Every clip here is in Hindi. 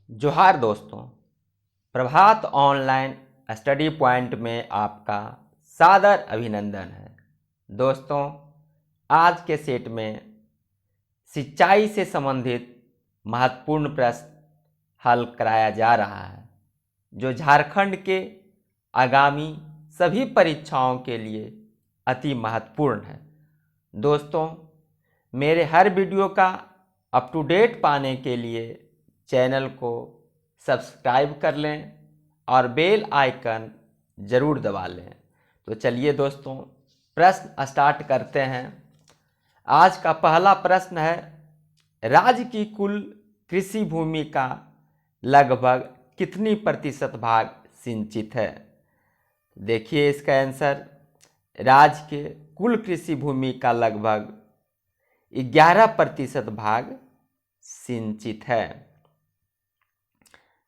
जोहार दोस्तों, प्रभात ऑनलाइन स्टडी पॉइंट में आपका सादर अभिनंदन है। दोस्तों, आज के सेट में सिंचाई से संबंधित महत्वपूर्ण प्रश्न हल कराया जा रहा है, जो झारखंड के आगामी सभी परीक्षाओं के लिए अति महत्वपूर्ण है। दोस्तों, मेरे हर वीडियो का अप टू डेट पाने के लिए चैनल को सब्सक्राइब कर लें और बेल आइकन ज़रूर दबा लें। तो चलिए दोस्तों, प्रश्न स्टार्ट करते हैं। आज का पहला प्रश्न है, राज्य की कुल कृषि भूमि का लगभग कितनी प्रतिशत भाग सिंचित है? देखिए इसका आंसर, राज्य के कुल कृषि भूमि का लगभग 11% भाग सिंचित है।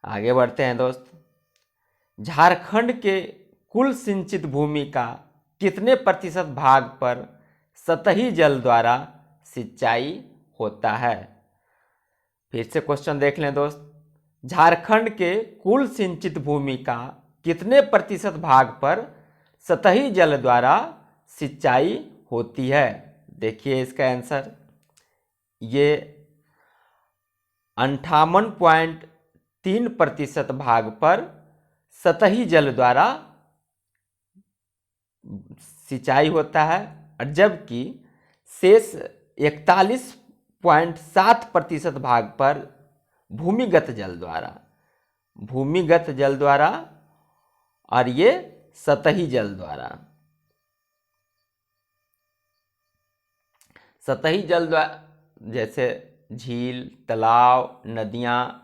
आगे बढ़ते हैं दोस्त, झारखंड के कुल सिंचित भूमि का कितने प्रतिशत भाग पर सतही जल द्वारा सिंचाई होता है? फिर से क्वेश्चन देख लें दोस्त, झारखंड के कुल सिंचित भूमि का कितने प्रतिशत भाग पर सतही जल द्वारा सिंचाई होती है? देखिए इसका आंसर, ये 58.3% भाग पर सतही जल द्वारा सिंचाई होता है, और जबकि शेष 41.7% भाग पर भूमिगत जल द्वारा और ये सतही जल द्वारा जैसे झील, तालाब, नदियाँ,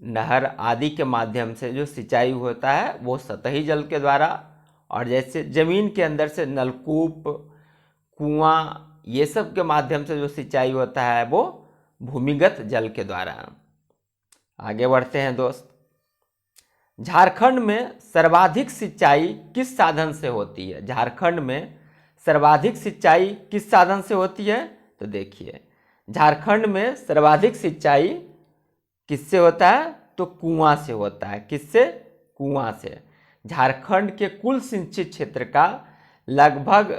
नहर आदि के माध्यम से जो सिंचाई होता है वो सतही जल के द्वारा, और जैसे ज़मीन के अंदर से नलकूप, कुआं, ये सब के माध्यम से जो सिंचाई होता है वो भूमिगत जल के द्वारा। आगे बढ़ते हैं दोस्त, झारखंड में सर्वाधिक सिंचाई किस साधन से होती है? झारखंड में सर्वाधिक सिंचाई किस साधन से होती है? तो देखिए, झारखंड में सर्वाधिक सिंचाई किससे होता है? तो कुआं से होता है। किससे? कुआं से। झारखंड के कुल सिंचित क्षेत्र का लगभग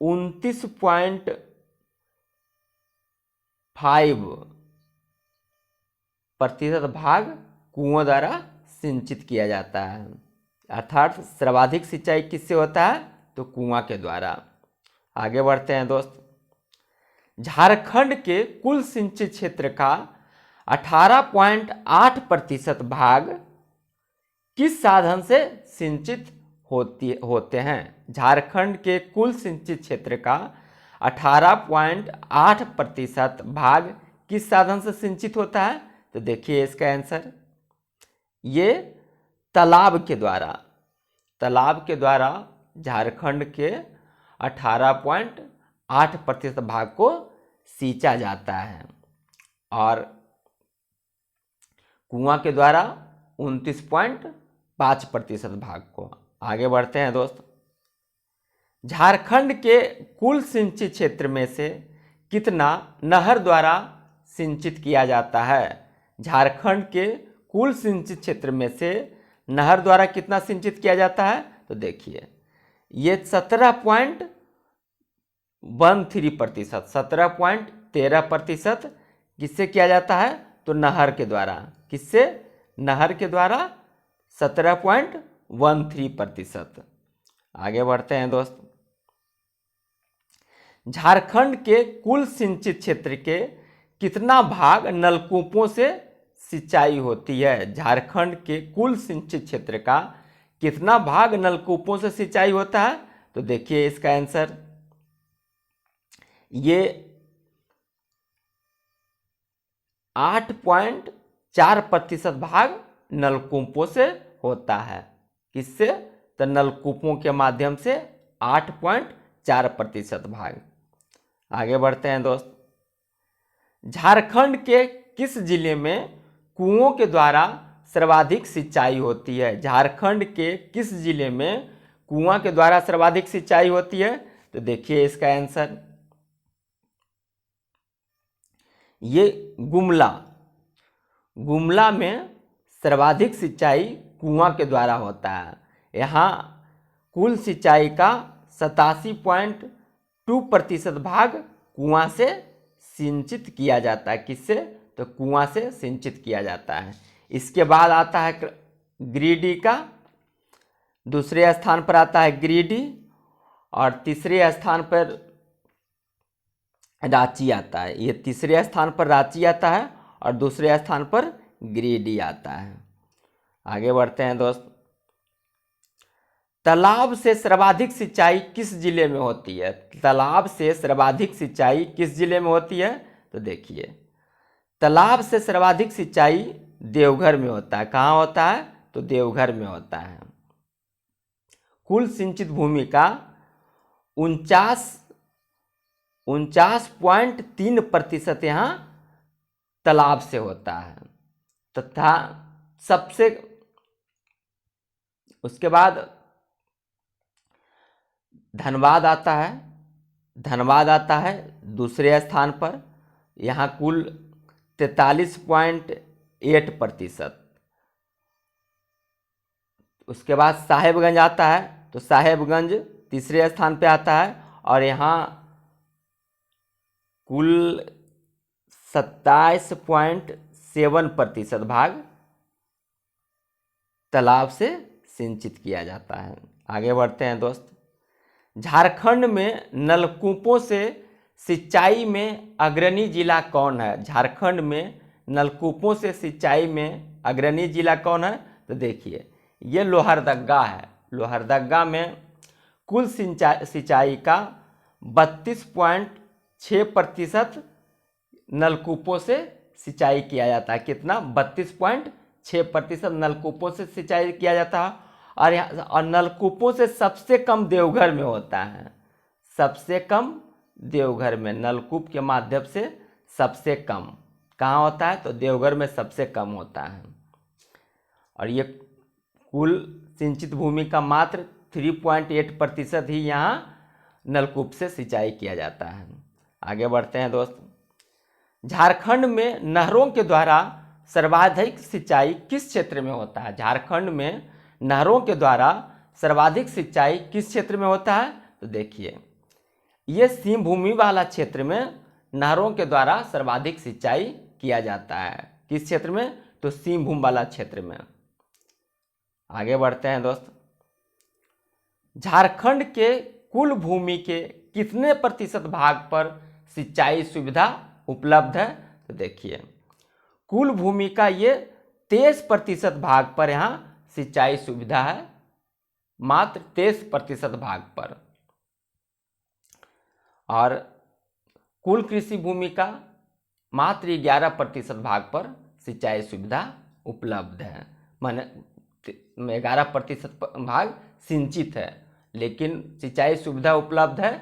29.5% भाग कुओं द्वारा सिंचित किया जाता है। अर्थात सर्वाधिक सिंचाई किससे होता है? तो कुआं के द्वारा। आगे बढ़ते हैं दोस्त, झारखंड के कुल सिंचित क्षेत्र का 18.8% भाग किस साधन से सिंचित होते हैं? झारखंड के कुल सिंचित क्षेत्र का 18.8% भाग किस साधन से सिंचित होता है? तो देखिए इसका आंसर, ये तालाब के द्वारा झारखंड के 18.8% भाग को सींचा जाता है, और कुआं के द्वारा 29.5% भाग को। आगे बढ़ते हैं दोस्त, झारखंड के कुल सिंचित क्षेत्र में से कितना नहर द्वारा सिंचित किया जाता है? झारखंड के कुल सिंचित क्षेत्र में से नहर द्वारा कितना सिंचित किया जाता है? तो देखिए, ये 17.13%, 17.13% किससे किया जाता है? तो नहर के द्वारा। किससे? नहर के द्वारा 17.13%। आगे बढ़ते हैं दोस्त, झारखंड के कुल सिंचित क्षेत्र के कितना भाग नलकूपों से सिंचाई होती है? झारखंड के कुल सिंचित क्षेत्र का कितना भाग नलकूपों से सिंचाई होता है? तो देखिए इसका आंसर, ये 8.4% भाग नलकूपों से होता है। किससे? तो नलकूपों के माध्यम से 8.4% भाग। आगे बढ़ते हैं दोस्त, झारखंड के किस जिले में कुओं के द्वारा सर्वाधिक सिंचाई होती है? झारखंड के किस जिले में कुआं के द्वारा सर्वाधिक सिंचाई होती है? तो देखिए इसका आंसर, ये गुमला गुमला में सर्वाधिक सिंचाई कुआं के द्वारा होता है। यहाँ कुल सिंचाई का 87.2% भाग कुआं से सिंचित किया जाता है। किससे? तो कुआं से सिंचित किया जाता है। इसके बाद आता है गिरिडीह का, दूसरे स्थान पर आता है गिरिडीह और तीसरे स्थान पर रांची आता है। ये तीसरे स्थान पर रांची आता है और दूसरे स्थान पर गिरिडीह आता है। आगे बढ़ते हैं दोस्त। तालाब से सर्वाधिक सिंचाई किस जिले में होती है? तालाब से सर्वाधिक सिंचाई किस जिले में होती है? तो देखिए, तालाब से सर्वाधिक सिंचाई देवघर में होता है। कहाँ होता है? तो देवघर में होता है। कुल सिंचित भूमि का 49.3% यहाँ तालाब से होता है तथा सबसे, उसके बाद धनबाद आता है। धनबाद आता है दूसरे स्थान पर, यहाँ कुल 43.8%। उसके बाद साहेबगंज आता है, तो साहेबगंज तीसरे स्थान पे आता है और यहाँ कुल 27.7% भाग तालाब से सिंचित किया जाता है। आगे बढ़ते हैं दोस्त। झारखंड में नलकूपों से सिंचाई में अग्रणी जिला कौन है? झारखंड में नलकूपों से सिंचाई में अग्रणी जिला कौन है? तो देखिए, ये लोहरदगा है। लोहरदगा में कुल सिंचाई का 32.6% नलकूपों से सिंचाई किया जाता है। कितना? 32.6% नलकूपों से सिंचाई किया जाता है। और नलकूपों से सबसे कम देवघर में होता है। सबसे कम देवघर में, नलकूप के माध्यम से सबसे कम कहाँ होता है? तो देवघर में सबसे कम होता है। और ये कुल सिंचित भूमि का मात्र 3.8% ही यहाँ नलकूप से सिंचाई किया जाता है। आगे बढ़ते हैं दोस्त। झारखंड में नहरों के द्वारा सर्वाधिक सिंचाई किस क्षेत्र में होता है? झारखंड में नहरों के द्वारा सर्वाधिक सिंचाई किस क्षेत्र में होता है? तो देखिए, ये सीम भूमि वाला क्षेत्र में नहरों के द्वारा सर्वाधिक सिंचाई किया जाता है। किस क्षेत्र में? तो सीम भूमि वाला क्षेत्र में। आगे बढ़ते हैं दोस्त। झारखंड के कुल भूमि के कितने प्रतिशत भाग पर सिंचाई सुविधा उपलब्ध है? तो देखिए, कुल भूमि का ये 23% भाग पर यहाँ सिंचाई सुविधा है, मात्र 23% भाग पर। और कुल कृषि भूमि का मात्र 11% भाग पर सिंचाई सुविधा उपलब्ध है। माने 11% भाग सिंचित है, लेकिन सिंचाई सुविधा उपलब्ध है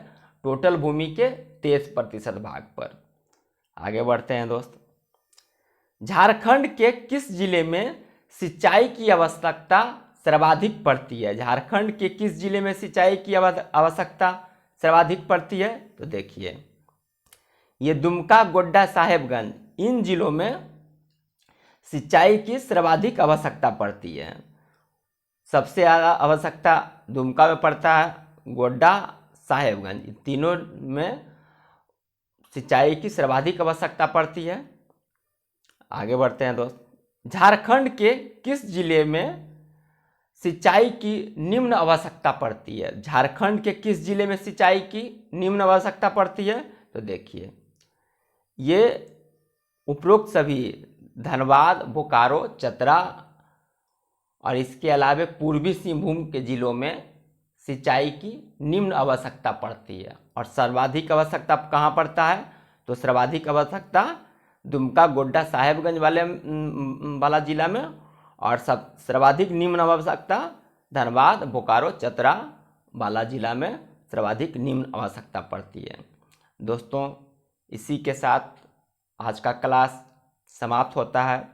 टोटल भूमि के 23% भाग पर। आगे बढ़ते हैं दोस्त। झारखंड के किस जिले में सिंचाई की आवश्यकता सर्वाधिक पड़ती है? झारखंड के किस जिले में सिंचाई की आवश्यकता सर्वाधिक पड़ती है? तो देखिए, ये दुमका, गोड्डा, साहेबगंज, इन जिलों में सिंचाई की सर्वाधिक आवश्यकता पड़ती है। सबसे ज़्यादा आवश्यकता दुमका में पड़ता है, गोड्डा, साहेबगंज, तीनों में सिंचाई की सर्वाधिक आवश्यकता पड़ती है। आगे बढ़ते हैं दोस्त। झारखंड के किस जिले में सिंचाई की निम्न आवश्यकता पड़ती है? झारखंड के किस जिले में सिंचाई की निम्न आवश्यकता पड़ती है? तो देखिए, ये उपरोक्त सभी धनबाद, बोकारो, चतरा और इसके अलावा पूर्वी सिंहभूम के जिलों में सिंचाई की निम्न आवश्यकता पड़ती है। और सर्वाधिक आवश्यकता कहाँ पड़ता है? तो सर्वाधिक आवश्यकता दुमका, गोड्डा, साहेबगंज वाला जिला में, और सर्वाधिक निम्न आवश्यकता धनबाद, बोकारो, चतरा वाला जिला में सर्वाधिक निम्न आवश्यकता पड़ती है। दोस्तों, इसी के साथ आज का क्लास समाप्त होता है।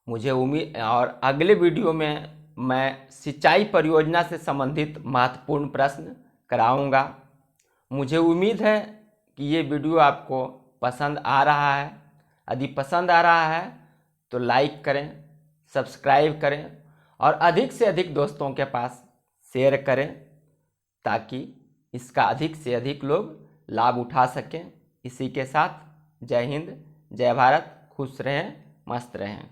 मुझे उम्मीद, और अगले वीडियो में मैं सिंचाई परियोजना से संबंधित महत्वपूर्ण प्रश्न कराऊंगा। मुझे उम्मीद है कि ये वीडियो आपको पसंद आ रहा है। यदि पसंद आ रहा है तो लाइक करें, सब्सक्राइब करें और अधिक से अधिक दोस्तों के पास शेयर करें ताकि इसका अधिक से अधिक लोग लाभ उठा सकें। इसी के साथ जय हिंद, जय भारत, खुश रहें, मस्त रहें।